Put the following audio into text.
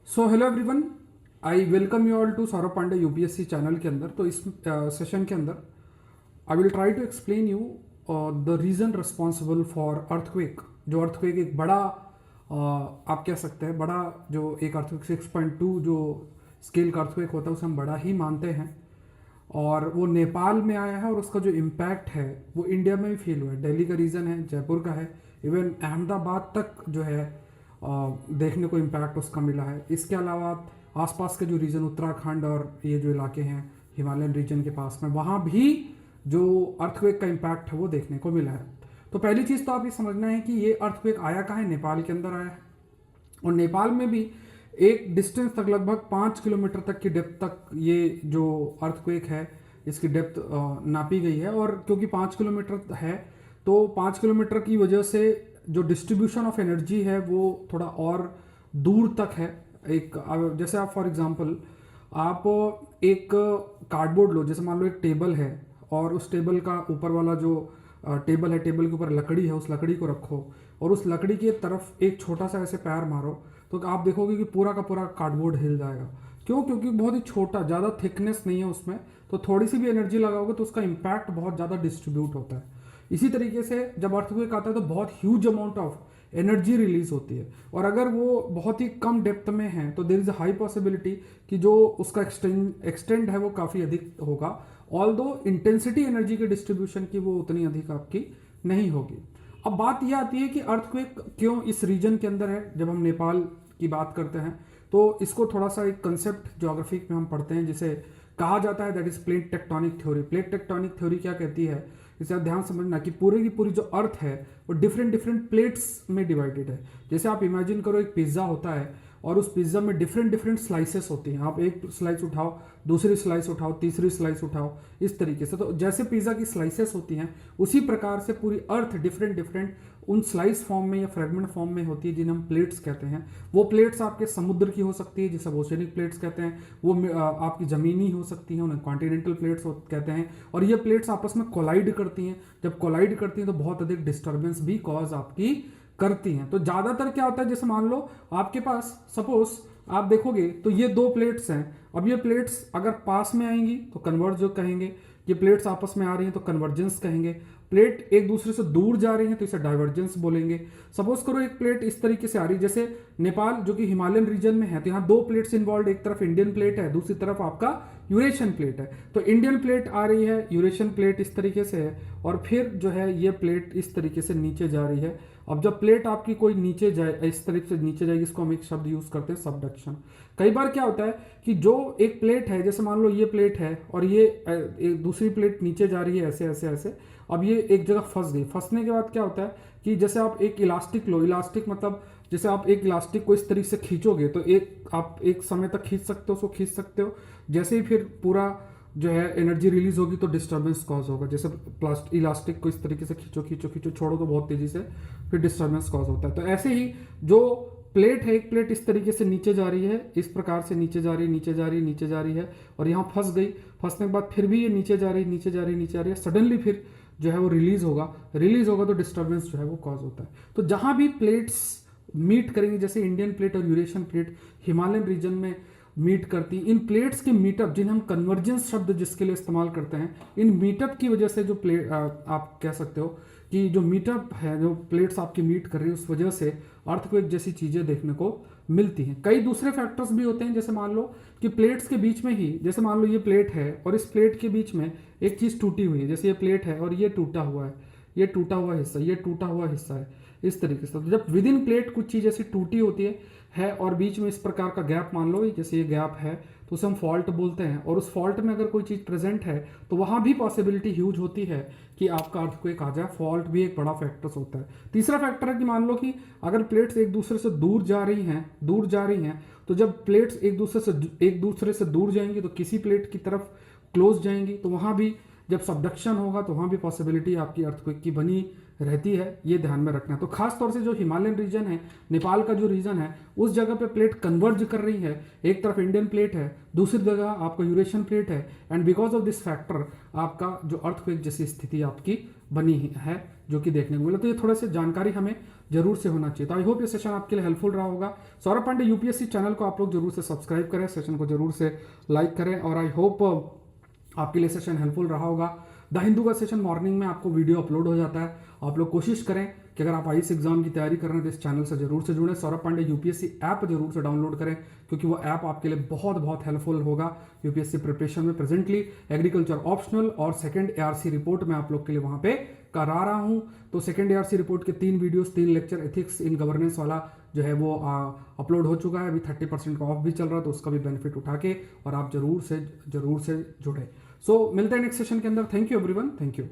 So hello everyone, I welcome you all to Saurabh Pandey UPSC channel के अंदर। तो इस सेशन के अंदर I will try to explain you the reason responsible for earthquake. जो earthquake एक बड़ा आप कह सकते हैं बड़ा, जो एक अर्थक्वेक 6.2 जो स्केल का अर्थक्वेक होता है उसे हम बड़ा ही मानते हैं, और वो नेपाल में आया है और उसका जो इम्पैक्ट है वो इंडिया में भी फील हुआ है। दिल्ली का रीज़न है, जयपुर का है, इवन अहमदाबाद तक जो है देखने को इम्पैक्ट उसका मिला है। इसके अलावा आसपास के जो रीजन उत्तराखंड और ये जो इलाके हैं हिमालयन रीजन के पास में, वहाँ भी जो अर्थक्वेक का इम्पैक्ट है वो देखने को मिला है। तो पहली चीज़ तो आप ये समझना है कि ये अर्थक्वेक आया कहाँ है, नेपाल के अंदर आया है। और नेपाल में भी एक डिस्टेंस तक, लगभग 5 किलोमीटर तक की डेप्थ तक ये जो अर्थक्वेक है इसकी डेप्थ नापी गई है। और क्योंकि 5 किलोमीटर है तो 5 किलोमीटर की वजह से जो डिस्ट्रीब्यूशन ऑफ एनर्जी है वो थोड़ा और दूर तक है। एक जैसे आप फॉर एग्जांपल आप एक कार्डबोर्ड लो, जैसे मान लो एक टेबल है और उस टेबल का ऊपर वाला जो टेबल है, टेबल के ऊपर लकड़ी है, उस लकड़ी को रखो और उस लकड़ी की तरफ एक छोटा सा ऐसे पैर मारो तो आप देखोगे कि पूरा का पूरा कार्डबोर्ड हिल जाएगा। क्यों? क्योंकि बहुत ही छोटा, ज़्यादा थिकनेस नहीं है उसमें, तो थोड़ी सी भी एनर्जी लगाओगे तो उसका इम्पैक्ट बहुत ज़्यादा डिस्ट्रीब्यूट होता है। इसी तरीके से जब अर्थक्वेक आता है तो बहुत huge amount of energy release होती है, और अगर वो बहुत ही कम डेप्थ में है तो there is a high possibility कि जो उसका एक्सटेंड है वो काफ़ी अधिक होगा, ऑल दो इंटेंसिटी एनर्जी के डिस्ट्रीब्यूशन की वो उतनी अधिक आपकी नहीं होगी। अब बात यह आती है कि अर्थक्वेक क्यों इस रीजन के अंदर है। जब हम नेपाल की बात करते हैं तो इसको थोड़ा सा एक कंसेप्ट ज्योग्राफी में हम पढ़ते हैं जिसे कहा जाता है that is plate tectonic theory. Plate tectonic theory क्या कहती है, इसे आप ध्यान समझना कि पूरी की पूरी जो अर्थ है वो डिफरेंट डिफरेंट प्लेट्स में डिवाइडेड है। जैसे आप इमेजिन करो एक पिज्ज़ा होता है और उस पिज्ज़ा में डिफरेंट डिफरेंट स्लाइसेस होती हैं। आप एक स्लाइस उठाओ, दूसरी स्लाइस उठाओ, तीसरी स्लाइस उठाओ, इस तरीके से। तो जैसे पिज़्ज़ा की स्लाइसेस होती हैं उसी प्रकार से पूरी अर्थ डिफरेंट डिफरेंट उन स्लाइस फॉर्म में या फ्रेगमेंट फॉर्म में होती है जिन्हें हम प्लेट्स कहते हैं। वो प्लेट्स आपके समुद्र की हो सकती है जिसे ओशनिक प्लेट्स कहते हैं, वो आपकी ज़मीनी हो सकती हैं, उन्हें कॉन्टिनेंटल प्लेट्स कहते हैं। और ये प्लेट्स आपस में कोलाइड करती हैं। जब कोलाइड करती हैं तो बहुत अधिक डिस्टर्बेंस भी कॉज आपकी करती हैं। तो ज़्यादातर क्या होता है, जैसे मान लो आपके पास सपोज आप देखोगे तो ये दो प्लेट्स हैं। अब ये प्लेट्स अगर पास में आएंगी तो कन्वर्ज जो कहेंगे, ये प्लेट्स आपस में आ रही हैं तो कन्वर्जेंस कहेंगे। प्लेट एक दूसरे से दूर जा रही हैं तो इसे डाइवर्जेंस बोलेंगे। सपोज करो एक प्लेट इस तरीके से आ रही है, जैसे नेपाल जो कि हिमालयन रीजन में है तो यहाँ दो प्लेट्स इन्वॉल्व, एक तरफ इंडियन प्लेट है, दूसरी तरफ आपका यूरेशियन प्लेट है। तो इंडियन प्लेट आ रही है, यूरेशियन प्लेट इस तरीके से है, और फिर जो है ये प्लेट इस तरीके से नीचे जा रही है। अब जब प्लेट आपकी कोई नीचे जाए, इस तरीके से नीचे जाएगी, इसको हम एक शब्द यूज करते हैं सबडक्शन। कई बार क्या होता है कि जो एक प्लेट है, जैसे मान लो ये प्लेट है और ये एक दूसरी प्लेट नीचे जा रही है ऐसे ऐसे ऐसे। अब ये एक जगह फंस गई। फंसने के बाद क्या होता है कि जैसे आप एक इलास्टिक लो, इलास्टिक मतलब जैसे आप एक इलास्टिक को इस तरीके से खींचोगे तो आप एक समय तक खींच सकते हो, उसको खींच सकते हो। जैसे ही फिर पूरा जो है एनर्जी रिलीज होगी तो डिस्टर्बेंस कॉज होगा। जैसे इलास्टिक को इस तरीके से खींचो खींचो खींचो, छोड़ो तो बहुत तेजी से फिर डिस्टर्बेंस कॉज होता है। तो ऐसे ही जो प्लेट है, एक प्लेट इस तरीके से नीचे जा रही है, इस प्रकार से नीचे जा रही है, नीचे जा रही है, नीचे जा रही है, और यहाँ फंस गई। फंसने के बाद फिर भी ये नीचे जा रही है, नीचे जा रही है, नीचे जा रही है, सडनली फिर जो है वो रिलीज होगा तो डिस्टर्बेंस जो है वो कॉज होता है। तो जहां भी प्लेट्स मीट करेंगी, जैसे इंडियन प्लेट और यूरेशियन प्लेट हिमालयन रीजन में मीट करती, इन प्लेट्स के मीटअप, जिन्हें हम कन्वर्जेंस शब्द जिसके लिए इस्तेमाल करते हैं, इन मीटअप की वजह से जो प्लेट आप कह सकते हो कि जो मीटअप है, जो प्लेट्स आपकी मीट कर रही है, उस वजह से अर्थक्वेक जैसी चीज़ें देखने को मिलती हैं। कई दूसरे फैक्टर्स भी होते हैं, जैसे मान लो कि प्लेट्स के बीच में ही, जैसे मान लो ये प्लेट है और इस प्लेट के बीच में एक चीज़ टूटी हुई है, जैसे ये प्लेट है और ये टूटा हुआ है, ये टूटा हुआ हिस्सा, ये टूटा हुआ हिस्सा है, इस तरीके से। तो जब विद इन प्लेट कुछ चीज़ ऐसी टूटी होती है और बीच में इस प्रकार का गैप, मान लो जैसे ये गैप है, तो उसे हम फॉल्ट बोलते हैं। और उस फॉल्ट में अगर कोई चीज़ प्रेजेंट है तो वहाँ भी पॉसिबिलिटी ह्यूज होती है कि आपका अर्थक्वेक आ जाए। फॉल्ट भी एक बड़ा फैक्टर्स होता है। तीसरा फैक्टर है कि मान लो कि अगर प्लेट्स एक दूसरे से दूर जा रही हैं, तो जब प्लेट्स एक दूसरे से दूर जाएंगी तो किसी प्लेट की तरफ क्लोज जाएंगी, तो वहाँ भी जब सबडक्शन होगा तो वहाँ भी पॉसिबिलिटी आपकी अर्थक्वेक की बनी रहती है। ये ध्यान में रखना है। तो खास तौर से जो हिमालयन रीजन है, नेपाल का जो रीजन है, उस जगह पे प्लेट कन्वर्ज कर रही है। एक तरफ इंडियन प्लेट है, दूसरी जगह आपका यूरेशियन प्लेट है, and because of this factor आपका जो अर्थक्वेक जैसी स्थिति आपकी बनी है, जो कि देखने को मिला। तो ये थोड़ा सी जानकारी हमें जरूर से होना चाहिए। तो आई होप ये सेशन आपके लिए हेल्पफुल रहा होगा। सौरभ पांडे यूपीएससी चैनल को आप लोग जरूर से सब्सक्राइब करें, सेशन को जरूर से लाइक करें, और आई होप आपके लिए सेशन हेल्पफुल रहा होगा। द हिंदू का सेशन मॉर्निंग में आपको वीडियो अपलोड हो जाता है। आप लोग कोशिश करें कि अगर आप आईएएस एग्जाम की तैयारी कर रहे हैं तो इस चैनल से जरूर से जुड़ें। सौरभ पांडे यूपीएससी ऐप जरूर से डाउनलोड करें, क्योंकि वो ऐप आपके लिए बहुत बहुत हेल्पफुल होगा यूपीएससी प्रिपरेशन में। प्रेजेंटली एग्रीकल्चर ऑप्शनल और सेकंड एआरसी रिपोर्ट मैं आप लोग के लिए वहां पे करा रहा हूं। तो सेकंड एआरसी रिपोर्ट के 3 videos, 3 lecture ethics in governance वाला जो है वो अपलोड हो चुका है। अभी 30% का ऑफ भी चल रहा है, तो उसका भी बेनिफिट उठा के और आप जरूर से जुड़े। सो मिलते हैं नेक्स्ट सेशन के अंदर। Thank you everyone, thank you.